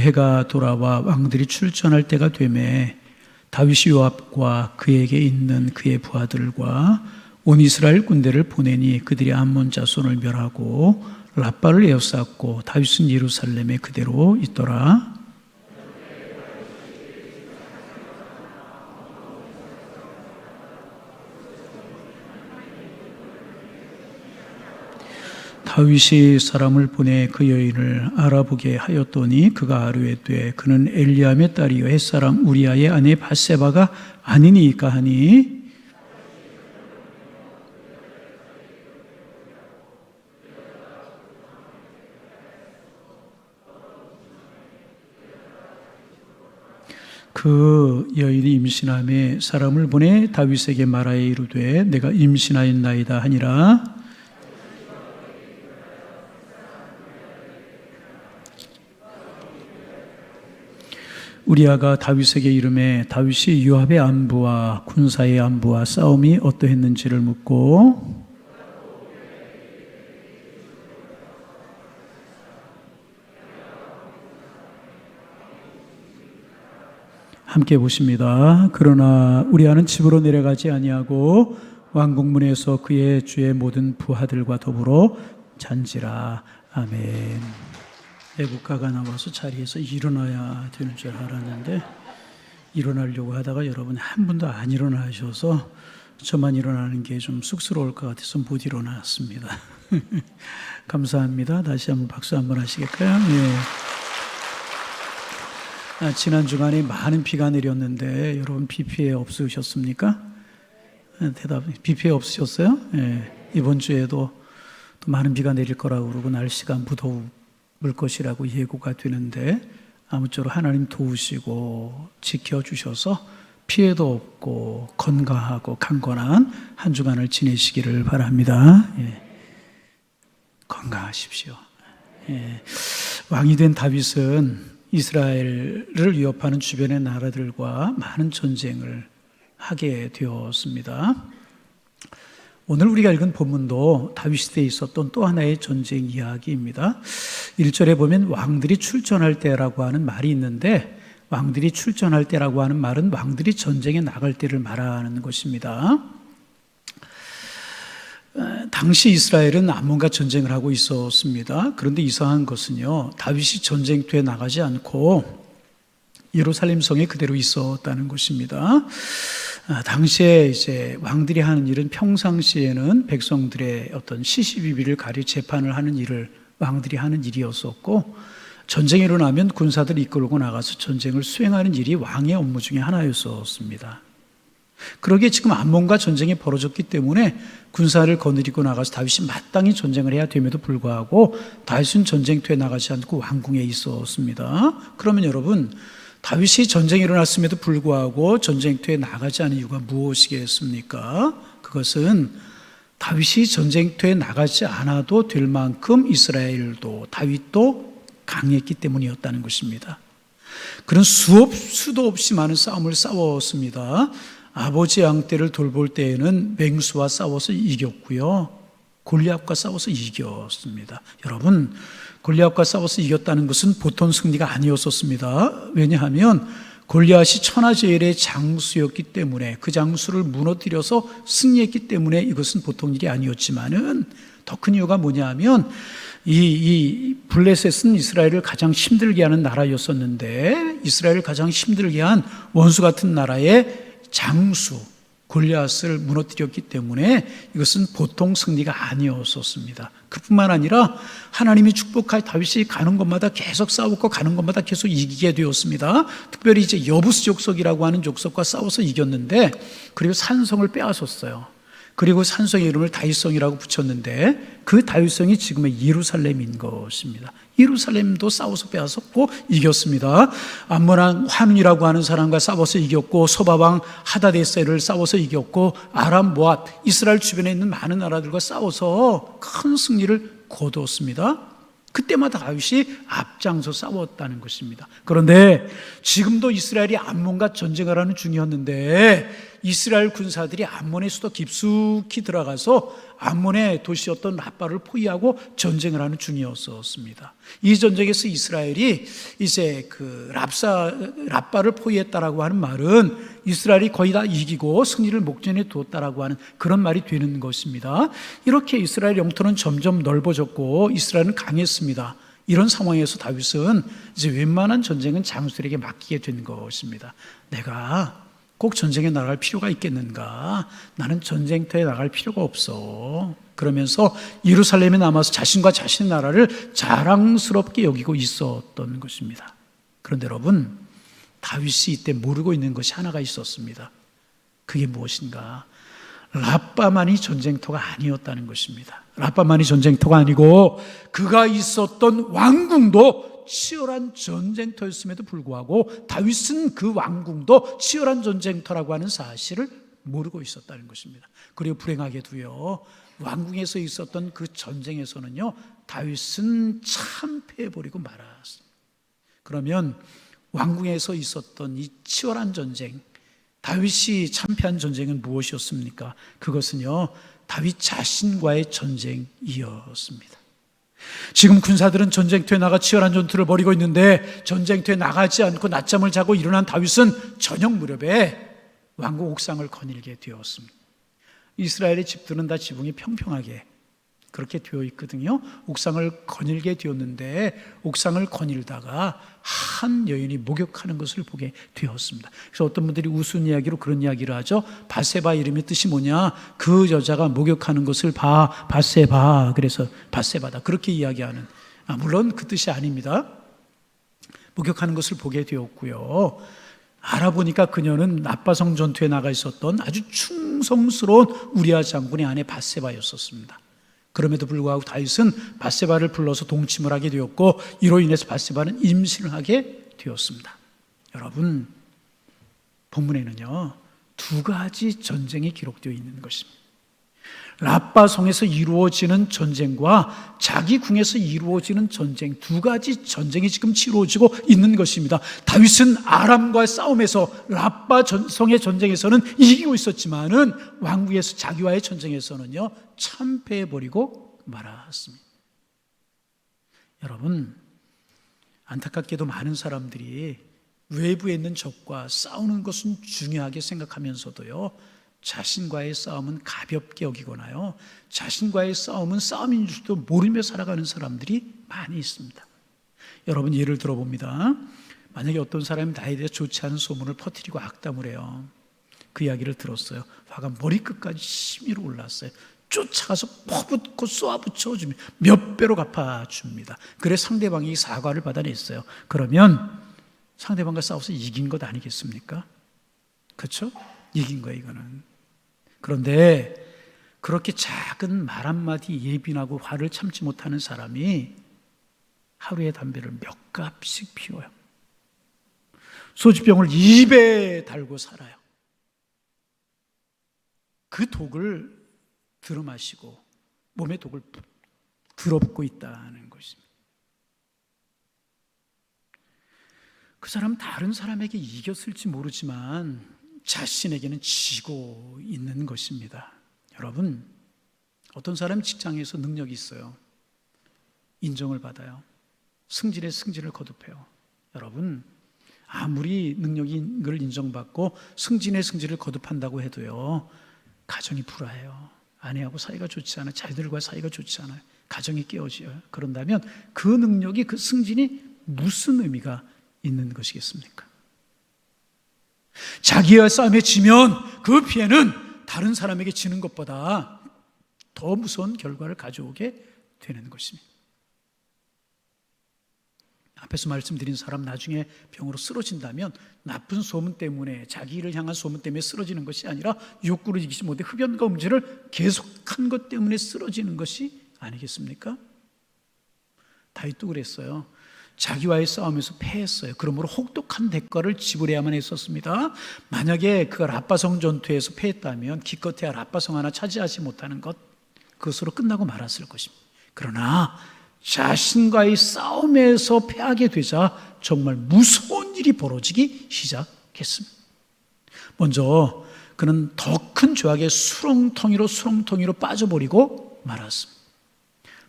해가 돌아와 왕들이 출전할 때가 되매 다윗이 요압과 그에게 있는 그의 부하들과 온 이스라엘 군대를 보내니 그들이 암몬 자손을 멸하고 라빠를 에워쌌고 다윗은 예루살렘에 그대로 있더라. 다윗이 사람을 보내 그 여인을 알아보게 하였더니 그가 아뢰되 그는 엘리암의 딸이요 햇사람 우리아의 아내 밧세바가 아니니까 하니 그 여인이 임신함에 사람을 보내 다윗에게 말하여 이르되 내가 임신하였나이다 하니라. 우리아가 다윗에게 이르매 다윗이 요압의 안부와 군사의 안부와 싸움이 어떠했는지를 묻고 함께 보십니다. 그러나 우리아는 집으로 내려가지 아니하고 왕궁문에서 그의 주의 모든 부하들과 더불어 잔지라. 아멘. 애국가가 나와서 자리에서 일어나야 되는 줄 알았는데 일어나려고 하다가 여러분 한 분도 안 일어나셔서 저만 일어나는 게 좀 쑥스러울 것 같아서 못 일어났습니다. 감사합니다. 다시 한번 박수 한번 하시겠어요? 네. 지난 주간에 많은 비가 내렸는데 여러분 비 피해 없으셨습니까? 대답, 비 피해 없으셨어요? 네. 이번 주에도 또 많은 비가 내릴 거라고 그러고 날씨가 물 것이라고 예고가 되는데 아무쪼록 하나님 도우시고 지켜주셔서 피해도 없고 건강하고 강건한 한 주간을 지내시기를 바랍니다. 예. 건강하십시오. 예. 왕이 된 다윗은 이스라엘을 위협하는 주변의 나라들과 많은 전쟁을 하게 되었습니다. 오늘 우리가 읽은 본문도 다윗 시대에 있었던 또 하나의 전쟁 이야기입니다. 1절에 보면 왕들이 출전할 때라고 하는 말이 있는데 왕들이 출전할 때라고 하는 말은 왕들이 전쟁에 나갈 때를 말하는 것입니다. 당시 이스라엘은 암몬과 전쟁을 하고 있었습니다. 그런데 이상한 것은요, 다윗이 전쟁터에 나가지 않고 예루살렘 성에 그대로 있었다는 것입니다. 당시에 이제 왕들이 하는 일은 평상시에는 백성들의 어떤 시시비비를 가려 재판을 하는 일을 왕들이 하는 일이었었고 전쟁이 일어나면 군사들을 이끌고 나가서 전쟁을 수행하는 일이 왕의 업무 중에 하나였었습니다. 그러기에 지금 암몬과 전쟁이 벌어졌기 때문에 군사를 거느리고 나가서 다윗이 마땅히 전쟁을 해야 됨에도 불구하고 다윗은 전쟁터에 나가지 않고 왕궁에 있었습니다. 그러면 여러분 다윗이 전쟁이 일어났음에도 불구하고 전쟁터에 나가지 않은 이유가 무엇이겠습니까? 그것은 다윗이 전쟁터에 나가지 않아도 될 만큼 이스라엘도 다윗도 강했기 때문이었다는 것입니다. 그런 수도 없이 많은 싸움을 싸웠습니다. 아버지 양떼를 돌볼 때에는 맹수와 싸워서 이겼고요. 골리앗과 싸워서 이겼습니다. 여러분, 골리앗과 싸워서 이겼다는 것은 보통 승리가 아니었었습니다. 왜냐하면 골리앗이 천하제일의 장수였기 때문에 그 장수를 무너뜨려서 승리했기 때문에 이것은 보통 일이 아니었지만은 더 큰 이유가 뭐냐면 이 블레셋은 이스라엘을 가장 힘들게 하는 나라였었는데 이스라엘을 가장 힘들게 한 원수 같은 나라의 장수 골리앗을 무너뜨렸기 때문에 이것은 보통 승리가 아니었었습니다. 그뿐만 아니라 하나님이 축복할 다윗이 가는 곳마다 계속 싸우고 가는 곳마다 계속 이기게 되었습니다. 특별히 이제 여부스 족속이라고 하는 족속과 싸워서 이겼는데 그리고 산성을 빼앗았어요. 그리고 산성의 이름을 다윗성이라고 붙였는데 그 다윗성이 지금의 예루살렘인 것입니다. 예루살렘도 싸워서 빼앗았고 이겼습니다. 암몬 환운이라고 하는 사람과 싸워서 이겼고 소바왕 하다데셀을 싸워서 이겼고 아람 모압 이스라엘 주변에 있는 많은 나라들과 싸워서 큰 승리를 거두었습니다. 그때마다 다윗이 앞장서 싸웠다는 것입니다. 그런데 지금도 이스라엘이 암몬과 전쟁을 하는 중이었는데 이스라엘 군사들이 암몬의 수도 깊숙이 들어가서 암몬의 도시였던 랍바를 포위하고 전쟁을 하는 중이었습니다. 이 전쟁에서 이스라엘이 이제 그 랍바를 포위했다라고 하는 말은 이스라엘이 거의 다 이기고 승리를 목전에 두었다라고 하는 그런 말이 되는 것입니다. 이렇게 이스라엘 영토는 점점 넓어졌고 이스라엘은 강했습니다. 이런 상황에서 다윗은 이제 웬만한 전쟁은 장수들에게 맡기게 된 것입니다. 내가 꼭 전쟁에 나갈 필요가 있겠는가? 나는 전쟁터에 나갈 필요가 없어. 그러면서 예루살렘에 남아서 자신과 자신의 나라를 자랑스럽게 여기고 있었던 것입니다. 그런데 여러분, 다윗이 이때 모르고 있는 것이 하나가 있었습니다. 그게 무엇인가? 랍바만이 전쟁터가 아니었다는 것입니다. 랍바만이 전쟁터가 아니고 그가 있었던 왕궁도 치열한 전쟁터였음에도 불구하고 다윗은 그 왕궁도 치열한 전쟁터라고 하는 사실을 모르고 있었다는 것입니다. 그리고 불행하게도요, 왕궁에서 있었던 그 전쟁에서는요, 다윗은 참패해버리고 말았습니다. 그러면 왕궁에서 있었던 이 치열한 전쟁, 다윗이 참패한 전쟁은 무엇이었습니까? 그것은요, 다윗 자신과의 전쟁이었습니다. 지금 군사들은 전쟁터에 나가 치열한 전투를 벌이고 있는데 전쟁터에 나가지 않고 낮잠을 자고 일어난 다윗은 저녁 무렵에 왕궁 옥상을 거닐게 되었습니다. 이스라엘의 집들은 다 지붕이 평평하게 그렇게 되어 있거든요. 옥상을 거닐게 되었는데 옥상을 거닐다가 한 여인이 목욕하는 것을 보게 되었습니다. 그래서 어떤 분들이 우스운 이야기로 그런 이야기를 하죠. 바세바 이름의 뜻이 뭐냐? 그 여자가 목욕하는 것을 봐, 바세바. 그래서 바세바다. 그렇게 이야기하는, 물론 그 뜻이 아닙니다. 목욕하는 것을 보게 되었고요. 알아보니까 그녀는 랍바성 전투에 나가 있었던 아주 충성스러운 우리아 장군의 아내 바세바였었습니다. 그럼에도 불구하고 다윗은 바세바를 불러서 동침을 하게 되었고 이로 인해서 바세바는 임신을 하게 되었습니다. 여러분, 본문에는요, 두 가지 전쟁이 기록되어 있는 것입니다. 랍바성에서 이루어지는 전쟁과 자기 궁에서 이루어지는 전쟁, 두 가지 전쟁이 지금 치루어지고 있는 것입니다. 다윗은 아람과의 싸움에서 랍바성의 전쟁에서는 이기고 있었지만은 왕궁에서 자기와의 전쟁에서는요, 참패해버리고 말았습니다. 여러분, 안타깝게도 많은 사람들이 외부에 있는 적과 싸우는 것은 중요하게 생각하면서도요, 자신과의 싸움은 가볍게 여기거나요, 자신과의 싸움은 싸움인 줄도 모르며 살아가는 사람들이 많이 있습니다. 여러분, 예를 들어봅니다. 만약에 어떤 사람이 나에 대해 좋지 않은 소문을 퍼뜨리고 악담을 해요. 그 이야기를 들었어요. 화가 머리끝까지 심의로 올랐어요. 쫓아가서 퍼붓고 쏘아붙여주면 몇 배로 갚아줍니다. 그래 상대방이 사과를 받아냈어요. 그러면 상대방과 싸워서 이긴 것 아니겠습니까? 그렇죠? 이긴 거예요, 이거는. 그런데 그렇게 작은 말 한마디 예민하고 화를 참지 못하는 사람이 하루에 담배를 몇 갑씩 피워요. 소주병을 입에 달고 살아요. 그 독을 들어마시고 몸에 독을 들어붓고 있다는 것입니다. 그 사람은 다른 사람에게 이겼을지 모르지만 자신에게는 지고 있는 것입니다. 여러분, 어떤 사람은 직장에서 능력이 있어요. 인정을 받아요. 승진의 승진을 거듭해요. 여러분, 아무리 능력인 걸 인정받고 승진의 승진을 거듭한다고 해도요, 가정이 불화해요. 아내하고 사이가 좋지 않아요. 자녀들과 사이가 좋지 않아요. 가정이 깨어져요. 그런다면 그 능력이, 그 승진이 무슨 의미가 있는 것이겠습니까? 자기와 싸움에 지면 그 피해는 다른 사람에게 지는 것보다 더 무서운 결과를 가져오게 되는 것입니다. 앞에서 말씀드린 사람 나중에 병으로 쓰러진다면 나쁜 소문 때문에, 자기를 향한 소문 때문에 쓰러지는 것이 아니라 욕구를 이기지 못해 흡연과 음주를 계속한 것 때문에 쓰러지는 것이 아니겠습니까? 다윗도 그랬어요. 자기와의 싸움에서 패했어요. 그러므로 혹독한 대가를 지불해야만 했었습니다. 만약에 그가 랍바성 전투에서 패했다면 기껏해야 랍바성 하나 차지하지 못하는 것, 그것으로 끝나고 말았을 것입니다. 그러나 자신과의 싸움에서 패하게 되자 정말 무서운 일이 벌어지기 시작했습니다. 먼저 그는 더 큰 죄악의 수렁텅이로 빠져버리고 말았습니다.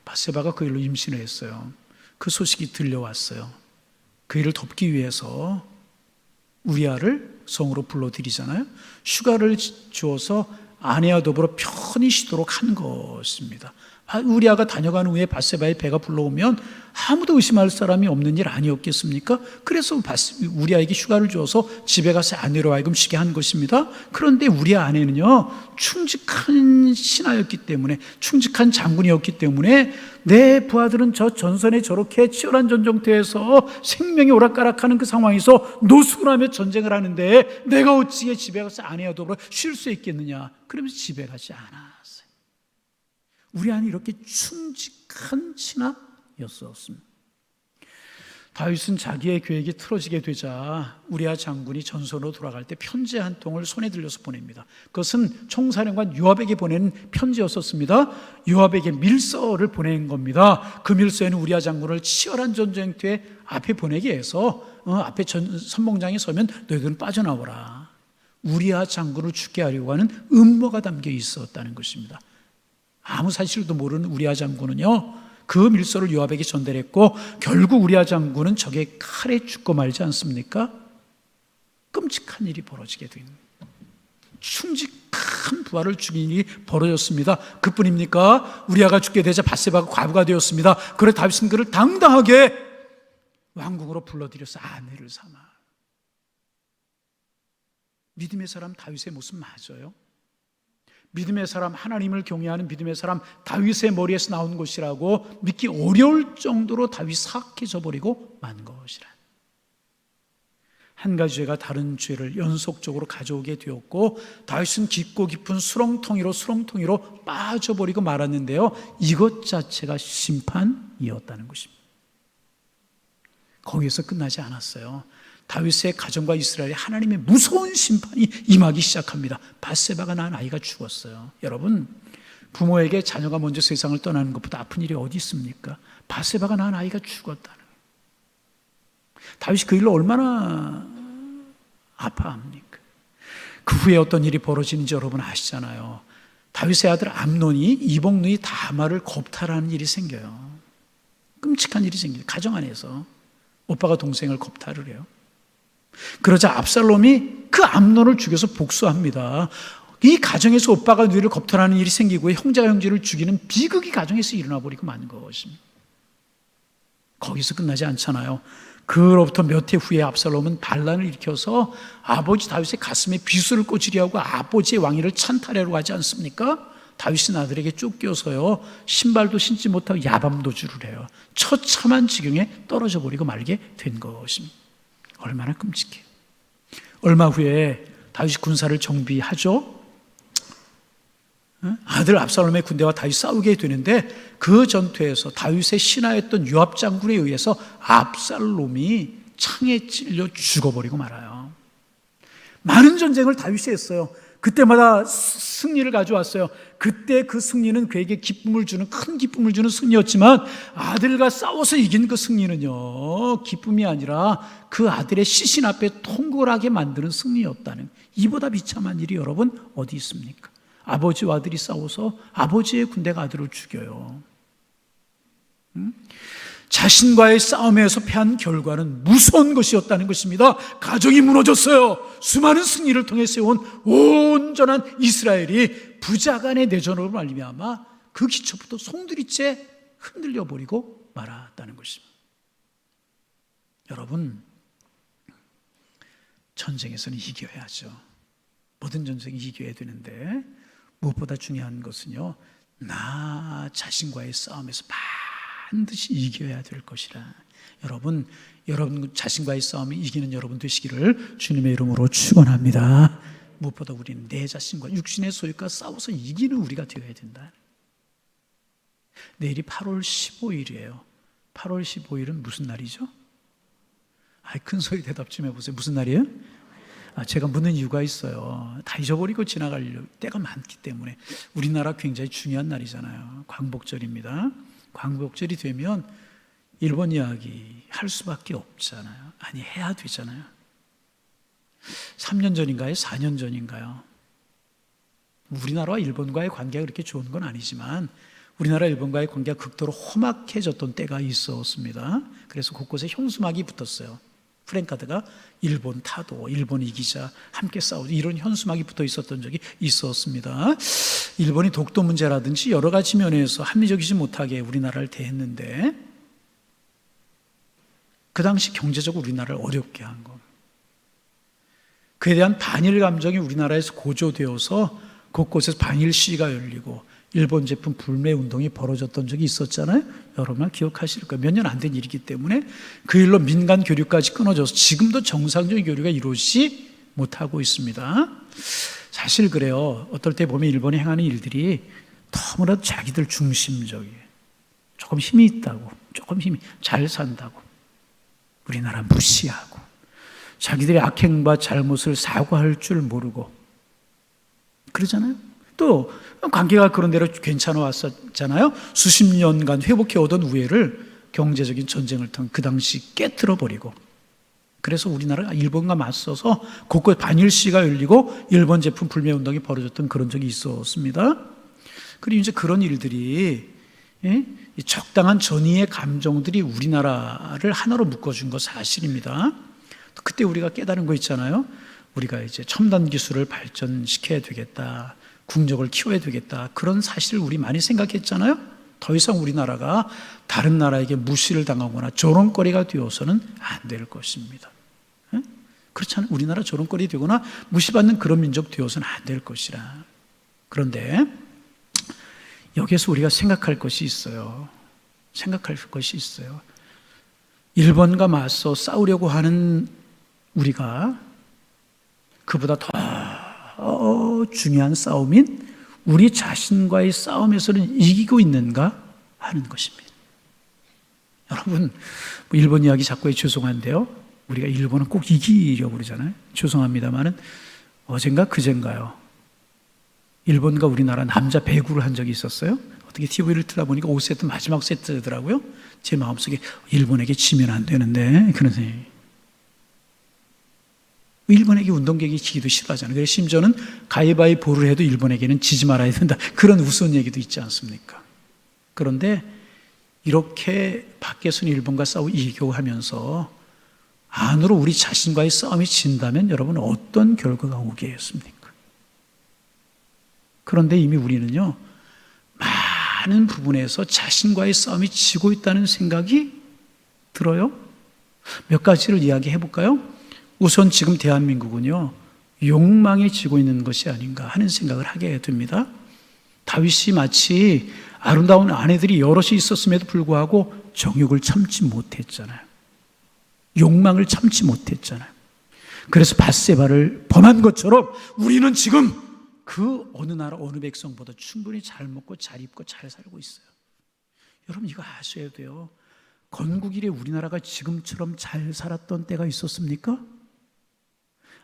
밧세바가 그 일로 임신을 했어요. 그 소식이 들려왔어요. 그 일을 덮기 위해서 우리아를 성으로 불러들이잖아요. 휴가를 주어서 아내와 더불어 편히 쉬도록 한 것입니다. 우리아가 다녀간 후에 밧세바의 배가 불러오면 아무도 의심할 사람이 없는 일 아니었겠습니까? 그래서 우리아에게 휴가를 주어서 집에 가서 아내로 하여금 쉬게 한 것입니다. 그런데 우리아 아내는요, 충직한 신하였기 때문에, 충직한 장군이었기 때문에 내 부하들은 저 전선에 저렇게 치열한 전쟁터에서 생명이 오락가락하는 그 상황에서 노숙을 하며 전쟁을 하는데 내가 어찌게 집에 가서 아내와 더불어 쉴 수 있겠느냐? 그러면서 집에 가지 않았어요. 우리 안에 이렇게 충직한 신하였었습니다. 다윗은 자기의 계획이 틀어지게 되자 우리아 장군이 전선으로 돌아갈 때 편지 한 통을 손에 들려서 보냅니다. 그것은 총사령관 요압에게 보낸 편지였었습니다. 요압에게 밀서를 보낸 겁니다. 그 밀서에는 우리아 장군을 치열한 전쟁터에 앞에 보내게 해서 앞에 선봉장에 서면 너희들은 빠져나오라. 우리아 장군을 죽게 하려고 하는 음모가 담겨 있었다는 것입니다. 아무 사실도 모르는 우리아 장군은요, 그 밀서를 요압에게 전달했고 결국 우리아 장군은 적의 칼에 죽고 말지 않습니까? 끔찍한 일이 벌어지게 된, 충직한 부하를 죽인 일이 벌어졌습니다. 그뿐입니까? 우리아가 죽게 되자 밧세바가 과부가 되었습니다. 그래 다윗은 그를 당당하게 왕궁으로 불러들여서 아내를 삼아. 믿음의 사람 다윗의 모습 맞아요? 믿음의 사람, 하나님을 경외하는 믿음의 사람 다윗의 머리에서 나온 것이라고 믿기 어려울 정도로 다윗이 사악해져 버리고 만 것이라. 한 가지 죄가 다른 죄를 연속적으로 가져오게 되었고 다윗은 깊고 깊은 수렁텅이로 빠져버리고 말았는데요, 이것 자체가 심판이었다는 것입니다. 거기에서 끝나지 않았어요. 다윗의 가정과 이스라엘에 하나님의 무서운 심판이 임하기 시작합니다. 밧세바가 낳은 아이가 죽었어요. 여러분, 부모에게 자녀가 먼저 세상을 떠나는 것보다 아픈 일이 어디 있습니까? 밧세바가 낳은 아이가 죽었다는 거예요. 다윗이 그 일로 얼마나 아파합니까? 그 후에 어떤 일이 벌어지는지 여러분 아시잖아요. 다윗의 아들 암논이 이복누이 다말을 겁탈하는 일이 생겨요. 끔찍한 일이 생겨요. 가정 안에서 오빠가 동생을 겁탈을 해요. 그러자 압살롬이 그 암논을 죽여서 복수합니다. 이 가정에서 오빠가 누이를 겁탈하는 일이 생기고 형제가 형제를 죽이는 비극이 가정에서 일어나 버리고 만 것입니다. 거기서 끝나지 않잖아요. 그로부터 몇 해 후에 압살롬은 반란을 일으켜서 아버지 다윗의 가슴에 비수를 꽂으려 하고 아버지의 왕위를 찬탈하려고 하지 않습니까? 다윗은 아들에게 쫓겨서요, 신발도 신지 못하고 야밤도주를 해요. 처참한 지경에 떨어져 버리고 말게 된 것입니다. 얼마나 끔찍해요. 얼마 후에 다윗이 군사를 정비하죠. 아들 압살롬의 군대와 다윗이 싸우게 되는데 그 전투에서 다윗의 신하였던 요압 장군에 의해서 압살롬이 창에 찔려 죽어버리고 말아요. 많은 전쟁을 다윗이 했어요. 그때마다 승리를 가져왔어요. 그때 그 승리는 그에게 기쁨을 주는, 큰 기쁨을 주는 승리였지만 아들과 싸워서 이긴 그 승리는요, 기쁨이 아니라 그 아들의 시신 앞에 통곡하게 만드는 승리였다는, 이보다 비참한 일이 여러분 어디 있습니까? 아버지와 아들이 싸워서 아버지의 군대가 아들을 죽여요. 자신과의 싸움에서 패한 결과는 무서운 것이었다는 것입니다. 가정이 무너졌어요. 수많은 승리를 통해 세운 온전한 이스라엘이 부자간의 내전으로 말미암아 그 기초부터 송두리째 흔들려 버리고 말았다는 것입니다. 여러분, 전쟁에서는 이겨야죠. 모든 전쟁이 이겨야 되는데 무엇보다 중요한 것은요, 나 자신과의 싸움에서 반드시 이겨야 될 것이라. 여러분 자신과의 싸움을 이기는 여러분 되시기를 주님의 이름으로 축원합니다. 무엇보다 우리는 내 자신과 육신의 소유과 싸워서 이기는 우리가 되어야 된다. 내일이 8월 15일이에요. 8월 15일은 무슨 날이죠? 큰 소리 대답 좀 해보세요. 무슨 날이에요? 제가 묻는 이유가 있어요. 다 잊어버리고 지나갈 때가 많기 때문에. 우리나라 굉장히 중요한 날이잖아요. 광복절입니다. 광복절이 되면 일본 이야기 할 수밖에 없잖아요. 아니, 해야 되잖아요. 3년 전인가요? 4년 전인가요? 우리나라와 일본과의 관계가 그렇게 좋은 건 아니지만 우리나라 일본과의 관계가 극도로 험악해졌던 때가 있었습니다. 그래서 곳곳에 현수막이 붙었어요. 프랭카드가 일본 타도, 일본 이기자, 함께 싸우자, 이런 현수막이 붙어 있었던 적이 있었습니다. 일본이 독도 문제라든지 여러 가지 면에서 합리적이지 못하게 우리나라를 대했는데 그 당시 경제적으로 우리나라를 어렵게 한 것, 그에 대한 반일 감정이 우리나라에서 고조되어서 곳곳에서 반일 시위가 열리고 일본 제품 불매 운동이 벌어졌던 적이 있었잖아요. 여러분 기억하실 거예요. 몇 년 안 된 일이기 때문에 그 일로 민간 교류까지 끊어져서 지금도 정상적인 교류가 이루어지지 못하고 있습니다. 사실 그래요. 어떨 때 보면 일본이 행하는 일들이 너무나도 자기들 중심적이에요. 조금 힘이 있다고, 조금 힘이 잘 산다고 우리나라 무시하고 자기들의 악행과 잘못을 사과할 줄 모르고 그러잖아요. 또 관계가 그런 대로 괜찮아 왔었잖아요. 수십 년간 회복해 오던 우애를 경제적인 전쟁을 통해 그 당시 깨트려 버리고, 그래서 우리나라가 일본과 맞서서 곳곳 반일 시위가 열리고 일본 제품 불매 운동이 벌어졌던 그런 적이 있었습니다. 그리고 이제 그런 일들이 적당한 전의의 감정들이 우리나라를 하나로 묶어준 거 사실입니다. 그때 우리가 깨달은 거 있잖아요. 우리가 이제 첨단 기술을 발전시켜야 되겠다, 국력을 키워야 되겠다, 그런 사실을 우리 많이 생각했잖아요. 더 이상 우리나라가 다른 나라에게 무시를 당하거나 조롱거리가 되어서는 안 될 것입니다. 그렇잖아요. 우리나라 조롱거리 되거나 무시받는 그런 민족 되어서는 안 될 것이라. 그런데 여기에서 우리가 생각할 것이 있어요. 생각할 것이 있어요. 일본과 맞서 싸우려고 하는 우리가 그보다 더 중요한 싸움인 우리 자신과의 싸움에서는 이기고 있는가 하는 것입니다. 여러분, 일본 이야기 자꾸 해 죄송한데요, 우리가 일본은 꼭 이기려고 그러잖아요. 죄송합니다만은 어젠가 그젠가요, 일본과 우리나라 남자 배구를 한 적이 있었어요. 어떻게 TV를 틀다 보니까 5세트 마지막 세트더라고요. 제 마음속에 일본에게 지면 안 되는데 그런 생각이. 일본에게 운동경기 지기도 싫어하잖아요. 그래서 심지어는 가위바위보를 해도 일본에게는 지지 말아야 된다, 그런 우스운 얘기도 있지 않습니까? 그런데 이렇게 밖에서는 일본과 싸우고 이기고 하면서 안으로 우리 자신과의 싸움이 진다면 여러분 어떤 결과가 오겠습니까? 그런데 이미 우리는요, 많은 부분에서 자신과의 싸움이 지고 있다는 생각이 들어요. 몇 가지를 이야기해 볼까요? 우선 지금 대한민국은요, 욕망에 지고 있는 것이 아닌가 하는 생각을 하게 됩니다. 다윗이 마치 아름다운 아내들이 여럿이 있었음에도 불구하고 정욕을 참지 못했잖아요. 욕망을 참지 못했잖아요. 그래서 밧세바를 범한 것처럼 우리는 지금 그 어느 나라 어느 백성보다 충분히 잘 먹고 잘 입고 잘 살고 있어요. 여러분 이거 아셔야 돼요. 건국 이래 우리나라가 지금처럼 잘 살았던 때가 있었습니까?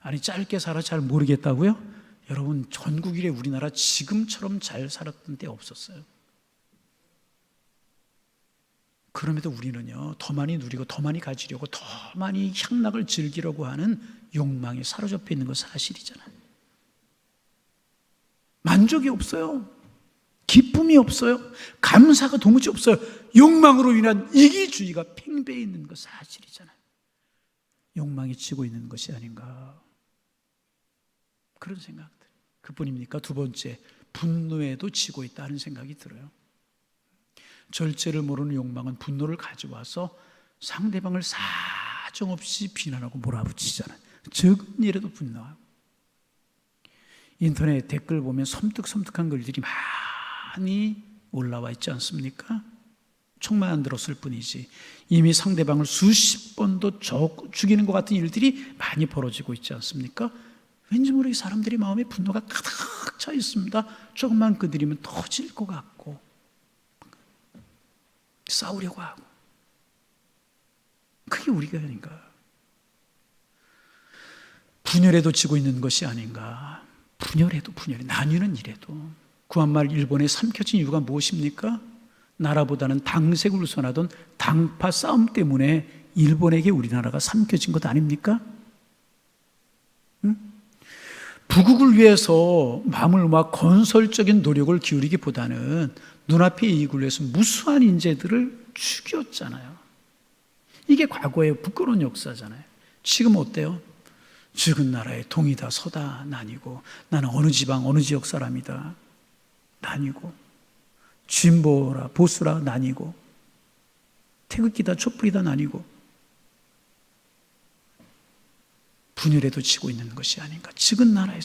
아니 짧게 살아 잘 모르겠다고요? 여러분 건국 이래 우리나라 지금처럼 잘 살았던 때 없었어요. 그럼에도 우리는요, 더 많이 누리고 더 많이 가지려고 더 많이 향락을 즐기려고 하는 욕망에 사로잡혀 있는 거 사실이잖아요. 만족이 없어요. 기쁨이 없어요. 감사가 도무지 없어요. 욕망으로 인한 이기주의가 팽배해 있는 거 사실이잖아요. 욕망이 지고 있는 것이 아닌가, 그런 생각들. 그뿐입니까? 두 번째, 분노에도 지고 있다는 생각이 들어요. 절제를 모르는 욕망은 분노를 가져와서 상대방을 사정없이 비난하고 몰아붙이잖아요. 적은 일에도 분노하고. 인터넷 댓글 보면 섬뜩섬뜩한 글들이 많이 올라와 있지 않습니까? 총만 안 들었을 뿐이지 이미 상대방을 수십 번도 죽이는 것 같은 일들이 많이 벌어지고 있지 않습니까? 왠지 모르게 사람들이 마음에 분노가 가득 차 있습니다. 조금만 건드리면 터질 것 같고 싸우려고 하고. 그게 우리가 아닌가. 분열에도 지고 있는 것이 아닌가. 분열해도 분열해. 나뉘는 이래도. 구한말 일본에 삼켜진 이유가 무엇입니까? 나라보다는 당색을 우선하던 당파 싸움 때문에 일본에게 우리나라가 삼켜진 것 아닙니까? 응? 부국을 위해서 마음을 모아 건설적인 노력을 기울이기보다는 눈앞의 이익을 위해서 무수한 인재들을 죽였잖아요. 이게 과거의 부끄러운 역사잖아요. 지금 어때요? 죽은 나라에 동이다 서다 나뉘고, 나는 어느 지방 어느 지역 사람이다 나뉘고, 진보라 보수라 나뉘고, 태극기다 촛불이다 나뉘고, 분열에도 치고 있는 것이 아닌가. 죽은 나라에.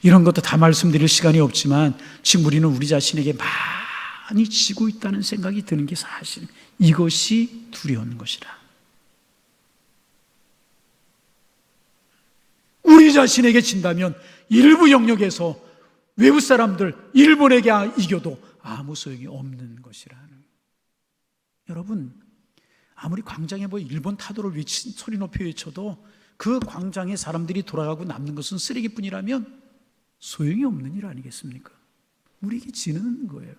이런 것도 다 말씀드릴 시간이 없지만 지금 우리는 우리 자신에게 많이 지고 있다는 생각이 드는 게 사실, 이것이 두려운 것이라. 우리 자신에게 진다면 일부 영역에서 외부 사람들, 일본에게 이겨도 아무 소용이 없는 것이라는. 여러분, 아무리 광장에 일본 타도를 소리 높여 외쳐도 그 광장에 사람들이 돌아가고 남는 것은 쓰레기뿐이라면 소용이 없는 일 아니겠습니까? 우리에게 지는 거예요.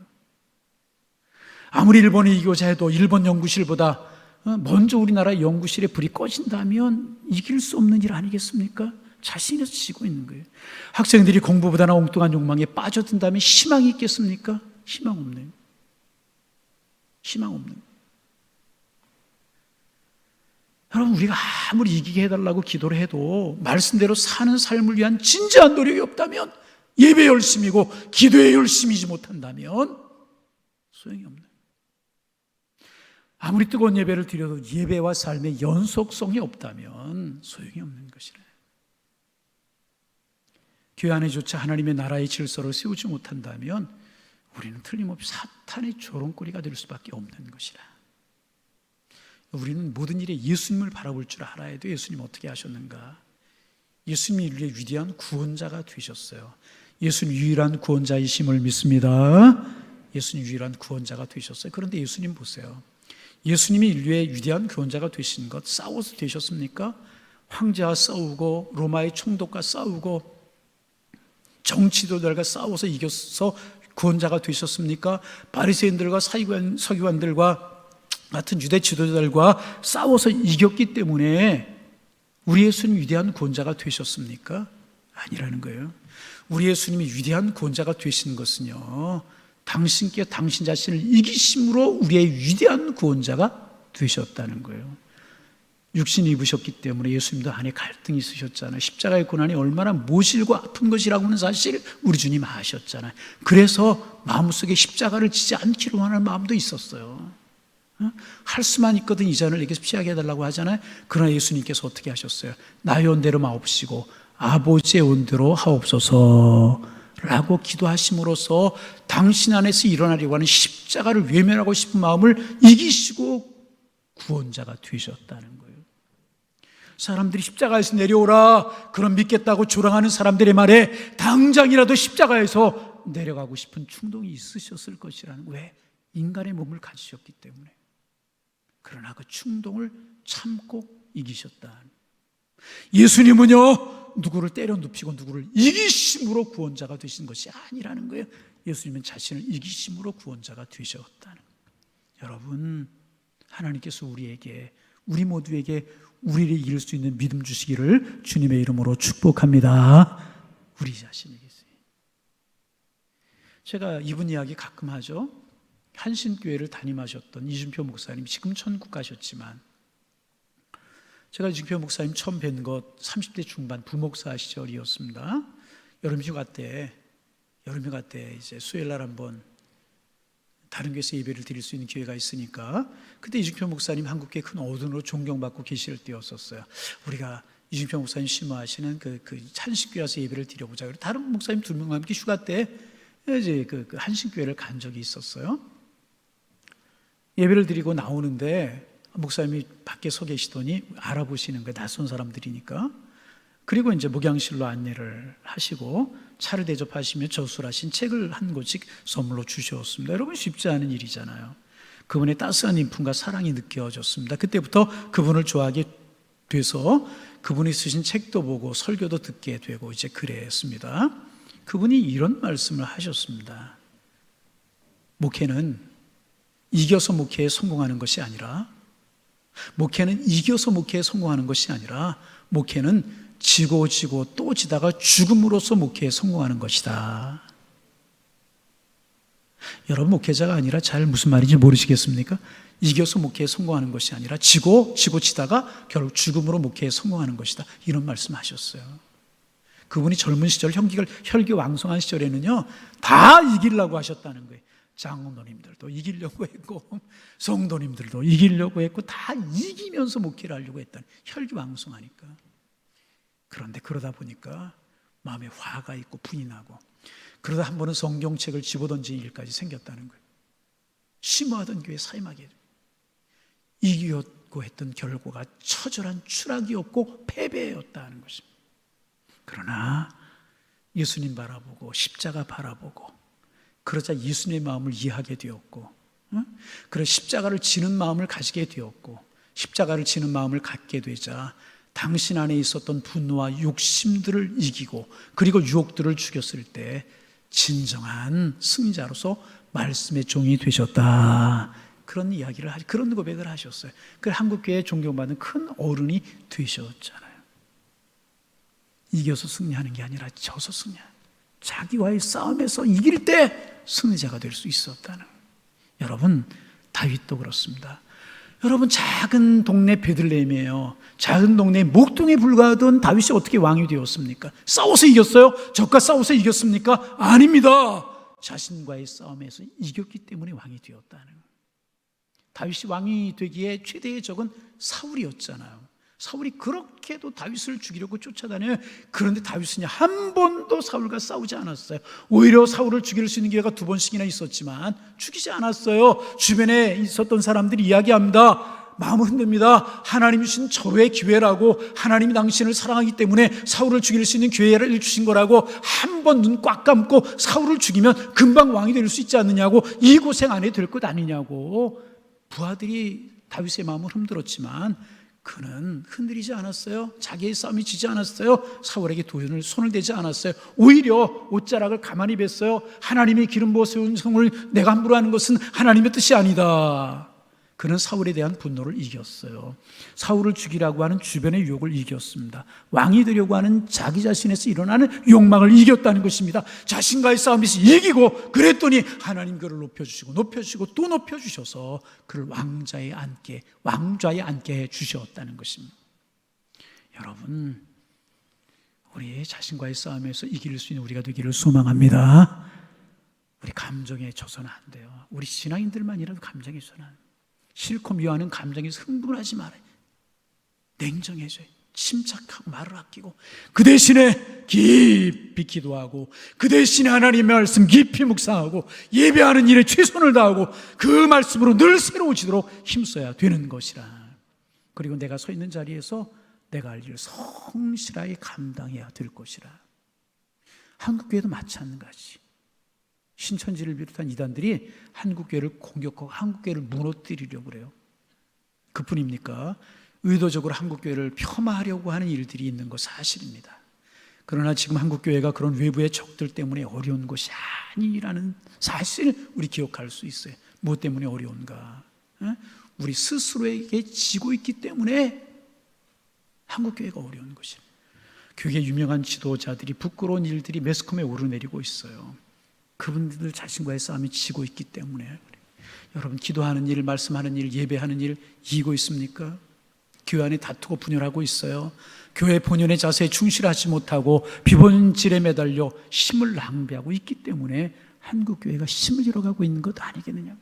아무리 일본이 이기고자 해도 일본 연구실보다 먼저 우리나라 연구실에 불이 꺼진다면 이길 수 없는 일 아니겠습니까? 자신에서 지고 있는 거예요. 학생들이 공부보다는 엉뚱한 욕망에 빠져든다면 희망이 있겠습니까? 희망 없네요. 여러분, 우리가 아무리 이기게 해달라고 기도를 해도 말씀대로 사는 삶을 위한 진지한 노력이 없다면, 예배 열심이고 기도에 열심이지 못한다면 소용이 없네요. 아무리 뜨거운 예배를 드려도 예배와 삶의 연속성이 없다면 소용이 없는 것이래요. 교회 안에조차 하나님의 나라의 질서를 세우지 못한다면 우리는 틀림없이 사탄의 조롱거리가 될 수밖에 없는 것이라. 우리는 모든 일에 예수님을 바라볼 줄 알아야 돼. 예수님 어떻게 하셨는가? 예수님이 인류의 위대한 구원자가 되셨어요. 예수님 유일한 구원자이심을 믿습니다. 예수님 유일한 구원자가 되셨어요. 그런데 예수님 보세요. 예수님이 인류의 위대한 구원자가 되신 것 싸워서 되셨습니까? 황제와 싸우고 로마의 총독과 싸우고 정치도들과 싸워서 이겨서 구원자가 되셨습니까? 바리새인들과 서기관들과 같은 유대 지도자들과 싸워서 이겼기 때문에 우리 예수님이 위대한 구원자가 되셨습니까? 아니라는 거예요. 우리 예수님이 위대한 구원자가 되신 것은요, 당신께 당신 자신을 이기심으로 우리의 위대한 구원자가 되셨다는 거예요. 육신을 입으셨기 때문에 예수님도 안에 갈등이 있으셨잖아요. 십자가의 고난이 얼마나 모질고 아픈 것이라고 하는 사실 우리 주님 아셨잖아요. 그래서 마음속에 십자가를 지지 않기로 하는 마음도 있었어요. 할 수만 있거든 이 잔을 내게서 피하게 해달라고 하잖아요. 그러나 예수님께서 어떻게 하셨어요? 나의 온대로 마옵시고 아버지의 온대로 하옵소서 라고 기도하심으로써 당신 안에서 일어나려고 하는 십자가를 외면하고 싶은 마음을 이기시고 구원자가 되셨다는 거예요. 사람들이 십자가에서 내려오라 그런 믿겠다고 조랑하는 사람들의 말에 당장이라도 십자가에서 내려가고 싶은 충동이 있으셨을 것이라는 거예요. 왜? 인간의 몸을 가지셨기 때문에. 그러나 그 충동을 참고 이기셨다. 예수님은요, 누구를 때려 눕히고 누구를 이기심으로 구원자가 되신 것이 아니라는 거예요. 예수님은 자신을 이기심으로 구원자가 되셨다는 거예요. 여러분, 하나님께서 우리 모두에게 우리를 이길 수 있는 믿음 주시기를 주님의 이름으로 축복합니다. 우리 자신에게서. 제가 이분 이야기 가끔 하죠. 한신교회를 담임하셨던 이준표 목사님, 지금 천국 가셨지만 제가 이준표 목사님 처음 뵌 것 30대 중반 부목사 시절이었습니다. 여름휴가 때 이제 수요일날 한번 다른 교회에서 예배를 드릴 수 있는 기회가 있으니까 그때 이준표 목사님 한국교회 큰 어른으로 존경받고 계실 때였었어요. 우리가 이준표 목사님 심호하시는 그 한신교회에서 예배를 드려보자. 다른 목사님 2명과 함께 휴가 때 이제 그 한신교회를 간 적이 있었어요. 예배를 드리고 나오는데 목사님이 밖에 서 계시더니 알아보시는 거예요. 낯선 사람들이니까. 그리고 이제 목양실로 안내를 하시고 차를 대접하시며 저술하신 책을 한 권씩 선물로 주셨습니다. 여러분, 쉽지 않은 일이잖아요. 그분의 따스한 인품과 사랑이 느껴졌습니다. 그때부터 그분을 좋아하게 돼서 그분이 쓰신 책도 보고 설교도 듣게 되고 이제 그랬습니다. 그분이 이런 말씀을 하셨습니다. 목회는 이겨서 목회에 성공하는 것이 아니라, 목회는 이겨서 목회에 성공하는 것이 아니라, 목회는 지고 또 지다가 죽음으로써 목회에 성공하는 것이다. 여러분, 목회자가 아니라 잘 무슨 말인지 모르시겠습니까? 이겨서 목회에 성공하는 것이 아니라 지고 지다가 결국 죽음으로 목회에 성공하는 것이다. 이런 말씀하셨어요. 그분이 젊은 시절 혈기왕성한 시절에는요, 다 이기려고 하셨다는 거예요. 장로님들도 이기려고 했고 성도님들도 이기려고 했고 다 이기면서 목회를 하려고 했다는, 혈기왕성하니까. 그런데 그러다 보니까 마음에 화가 있고 분이 나고, 그러다 한 번은 성경책을 집어던진 일까지 생겼다는 거예요. 심오하던 교회 사임하게 이기려고 했던 결과가 처절한 추락이었고 패배였다는 것입니다. 그러나 예수님 바라보고 십자가 바라보고 그러자 예수님의 마음을 이해하게 되었고, 그래 십자가를 지는 마음을 가지게 되었고, 십자가를 지는 마음을 갖게 되자 당신 안에 있었던 분노와 욕심들을 이기고 그리고 유혹들을 죽였을 때 진정한 승자로서 말씀의 종이 되셨다. 그런 이야기를 그런 고백을 하셨어요. 그 한국교회에 존경받는 큰 어른이 되셨잖아요. 이겨서 승리하는 게 아니라 져서 승리하는, 자기와의 싸움에서 이길 때 승리자가 될 수 있었다는. 여러분, 다윗도 그렇습니다. 여러분, 작은 동네 베들레헴이에요. 작은 동네 목동에 불과하던 다윗이 어떻게 왕이 되었습니까? 싸워서 이겼어요? 적과 싸워서 이겼습니까? 아닙니다. 자신과의 싸움에서 이겼기 때문에 왕이 되었다는. 다윗이 왕이 되기에 최대의 적은 사울이었잖아요. 사울이 그렇게도 다윗을 죽이려고 쫓아다녀요. 그런데 다윗은 한 번도 사울과 싸우지 않았어요. 오히려 사울을 죽일 수 있는 기회가 2번씩이나 있었지만 죽이지 않았어요. 주변에 있었던 사람들이 이야기합니다. 마음을 흔듭니다. 하나님이 주신 절호의 기회라고, 하나님이 당신을 사랑하기 때문에 사울을 죽일 수 있는 기회를 주신 거라고, 한 번 눈 꽉 감고 사울을 죽이면 금방 왕이 될 수 있지 않느냐고, 이 고생 안 해도 될 것 아니냐고 부하들이 다윗의 마음을 흔들었지만 그는 흔들리지 않았어요. 자기의 싸움이 지지 않았어요. 사울에게 손을 대지 않았어요. 오히려 옷자락을 가만히 뱄어요. 하나님의 기름 부어 세운 성을 내가 함부로 하는 것은 하나님의 뜻이 아니다. 그는 사울에 대한 분노를 이겼어요. 사울을 죽이라고 하는 주변의 유혹을 이겼습니다. 왕이 되려고 하는 자기 자신에서 일어나는 욕망을 이겼다는 것입니다. 자신과의 싸움에서 이기고, 그랬더니 하나님 그를 높여주시고 또 높여주셔서 그를 왕좌에 앉게 해 주셨다는 것입니다. 여러분, 우리 자신과의 싸움에서 이길 수 있는 우리가 되기를 소망합니다. 우리 감정에 져서는 안 돼요. 우리 신앙인들만이라도 감정에 져서는 안 돼요. 싫고 미워하는 감정에서 흥분하지 말아요. 냉정해져요. 침착하고 말을 아끼고, 그 대신에 깊이 기도하고, 그 대신에 하나님의 말씀 깊이 묵상하고, 예배하는 일에 최선을 다하고 그 말씀으로 늘 새로워지도록 힘써야 되는 것이라. 그리고 내가 서 있는 자리에서 내가 할 일을 성실하게 감당해야 될 것이라. 한국교회도 마찬가지. 신천지를 비롯한 이단들이 한국교회를 공격하고 한국교회를 무너뜨리려고 그래요. 그뿐입니까? 의도적으로 한국교회를 폄하하려고 하는 일들이 있는 거 사실입니다. 그러나 지금 한국교회가 그런 외부의 적들 때문에 어려운 것이 아니라는 사실을 우리 기억할 수 있어요. 무엇 때문에 어려운가? 우리 스스로에게 지고 있기 때문에 한국교회가 어려운 것이에요. 교회 유명한 지도자들이 부끄러운 일들이 매스컴에 오르내리고 있어요. 그분들 자신과의 싸움이 지고 있기 때문에. 여러분, 기도하는 일, 말씀하는 일, 예배하는 일 이기고 있습니까? 교회 안에 다투고 분열하고 있어요. 교회 본연의 자세에 충실하지 못하고 비본질에 매달려 힘을 낭비하고 있기 때문에 한국교회가 힘을 잃어가고 있는 것 아니겠느냐.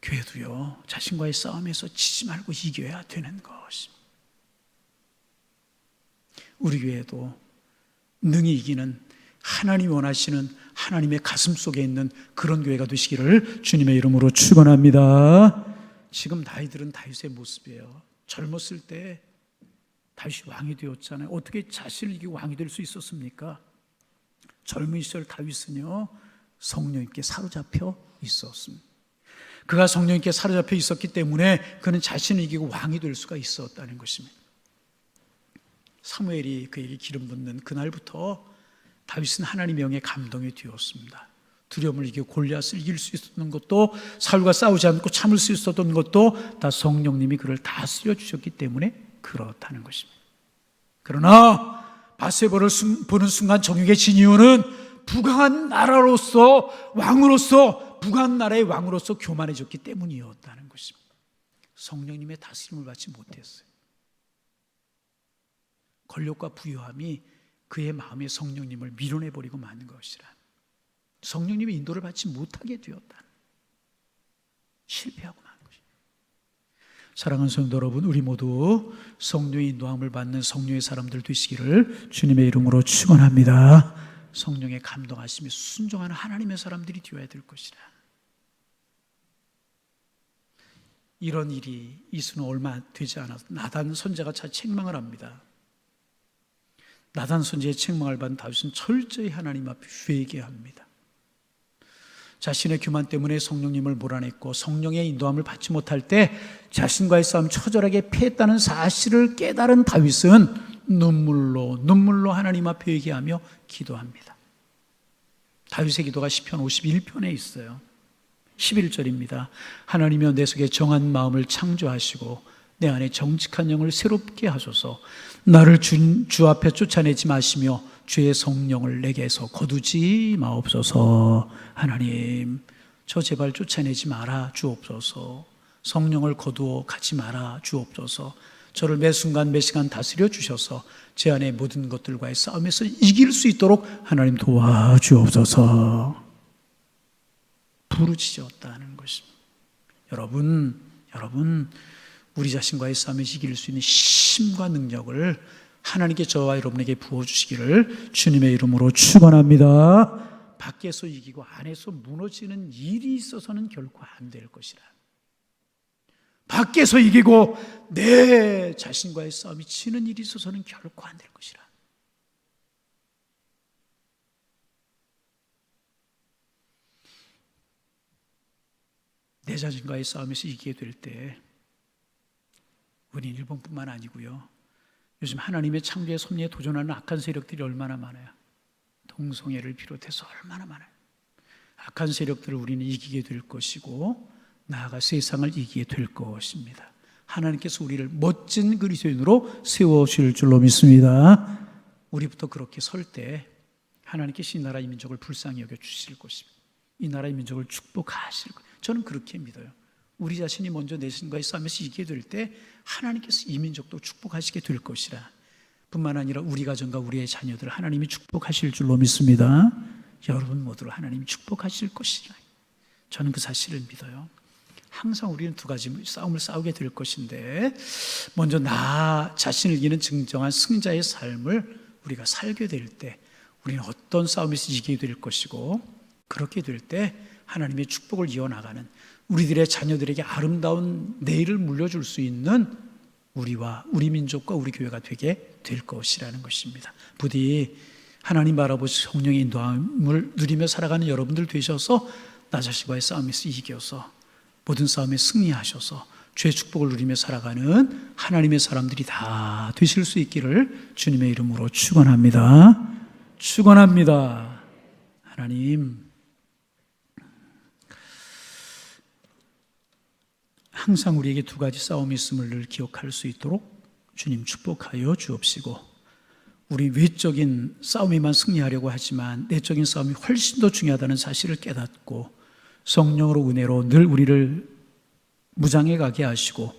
교회도요, 자신과의 싸움에서 지지 말고 이겨야 되는 것입니다. 우리 교회도 능히 이기는, 하나님이 원하시는 하나님의 가슴 속에 있는 그런 교회가 되시기를 주님의 이름으로 축원합니다. 지금 나이들은 다윗의 모습이에요. 젊었을 때 다윗이 왕이 되었잖아요. 어떻게 자신을 이기고 왕이 될 수 있었습니까? 젊은 시절 다윗은요, 성령님께 사로잡혀 있었습니다. 그가 성령님께 사로잡혀 있었기 때문에 그는 자신을 이기고 왕이 될 수가 있었다는 것입니다. 사무엘이 그에게 기름 붓는 그날부터 다윗은 하나님의 영에 감동이 되었습니다. 두려움을 이기고 골리앗을 이길 수 있었던 것도, 사울과 싸우지 않고 참을 수 있었던 것도 다 성령님이 그를 다스려 주셨기 때문에 그렇다는 것입니다. 그러나 바세바를 보는 순간 정욕에 진 이유는 부강한 나라로서 왕으로서 부강한 나라의 왕으로서 교만해졌기 때문이었다는 것입니다. 성령님의 다스림을 받지 못했어요. 권력과 부유함이 그의 마음에 성령님을 밀어내버리고 마는 것이라. 성령님의 인도를 받지 못하게 되었다. 실패하고 만 것입니다. 사랑하는 성도 여러분, 우리 모두 성령의 인도함을 받는 성령의 사람들 되시기를 주님의 이름으로 축원합니다. 성령의 감동하심에 순종하는 하나님의 사람들이 되어야 될 것이라. 이런 일이 이수는 얼마 되지 않아서 나단 선지자가 책망을 합니다. 나단 선지자의 책망을 받은 다윗은 철저히 하나님 앞에 회개합니다. 자신의 교만 때문에 성령님을 몰아냈고 성령의 인도함을 받지 못할 때 자신과의 싸움 처절하게 패했다는 사실을 깨달은 다윗은 눈물로 하나님 앞에 회개하며 기도합니다. 다윗의 기도가 시편 51편에 있어요. 11절입니다. 하나님이여 내 속에 정한 마음을 창조하시고 내 안에 정직한 영을 새롭게 하소서. 나를 주 앞에 쫓아내지 마시며 주의 성령을 내게서 거두지 마옵소서. 하나님, 저 제발 쫓아내지 마라 주옵소서. 성령을 거두어 가지 마라 주옵소서. 저를 매 순간 매 시간 다스려 주셔서 제 안에 모든 것들과의 싸움에서 이길 수 있도록 하나님 도와주옵소서. 부르짖었다는 것입니다. 여러분, 우리 자신과의 싸움에서 이길 수 있는 힘과 능력을 하나님께 저와 여러분에게 부어주시기를 주님의 이름으로 축원합니다. 밖에서 이기고 안에서 무너지는 일이 있어서는 결코 안 될 것이라. 밖에서 이기고 내 자신과의 싸움이 치는 일이 있어서는 결코 안 될 것이라. 내 자신과의 싸움에서 이기게 될 때 우리 일본뿐만 아니고요, 요즘 하나님의 창조의 섭리에 도전하는 악한 세력들이 얼마나 많아요. 동성애를 비롯해서 얼마나 많아요. 악한 세력들을 우리는 이기게 될 것이고 나아가 세상을 이기게 될 것입니다. 하나님께서 우리를 멋진 그리스도인으로 세워주실 줄로 믿습니다. 우리부터 그렇게 설 때 하나님께서 이 나라 이 민족을 불쌍히 여겨주실 것입니다. 이 나라 이 민족을 축복하실 것입니다. 저는 그렇게 믿어요. 우리 자신이 먼저 내 자신과의 싸움에서 이기게 될 때 하나님께서 이 민족도 축복하시게 될 것이라. 뿐만 아니라 우리 가정과 우리의 자녀들을 하나님이 축복하실 줄로 믿습니다. 여러분 모두를 하나님이 축복하실 것이라. 저는 그 사실을 믿어요. 항상 우리는 두 가지 싸움을 싸우게 될 것인데, 먼저 나 자신을 이기는 진정한 승자의 삶을 우리가 살게 될 때 우리는 어떤 싸움에서 이기게 될 것이고, 그렇게 될 때 하나님의 축복을 이어나가는 우리들의 자녀들에게 아름다운 내일을 물려줄 수 있는 우리와 우리 민족과 우리 교회가 되게 될 것이라는 것입니다. 부디 하나님 바라보시 성령의 인도함을 누리며 살아가는 여러분들 되셔서 나 자신과의 싸움에서 이겨서 모든 싸움에 승리하셔서 주의 축복을 누리며 살아가는 하나님의 사람들이 다 되실 수 있기를 주님의 이름으로 축원합니다. 축원합니다. 하나님, 항상 우리에게 두 가지 싸움이 있음을 늘 기억할 수 있도록 주님 축복하여 주옵시고, 우리 외적인 싸움에만 승리하려고 하지만 내적인 싸움이 훨씬 더 중요하다는 사실을 깨닫고 성령으로 은혜로 늘 우리를 무장해 가게 하시고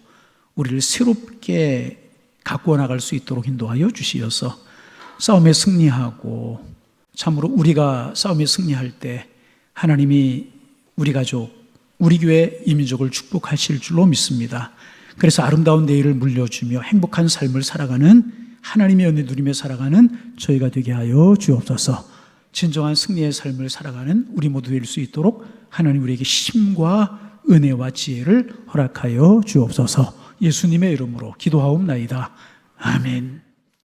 우리를 새롭게 가꾸어 나갈 수 있도록 인도하여 주시어서 싸움에 승리하고, 참으로 우리가 싸움에 승리할 때 하나님이 우리 가족, 우리 교회 이 민족을 축복하실 줄로 믿습니다. 그래서 아름다운 내일을 물려주며 행복한 삶을 살아가는, 하나님의 은혜 누리며 살아가는 저희가 되게 하여 주옵소서. 진정한 승리의 삶을 살아가는 우리 모두 될 수 있도록 하나님 우리에게 힘과 은혜와 지혜를 허락하여 주옵소서. 예수님의 이름으로 기도하옵나이다. 아멘.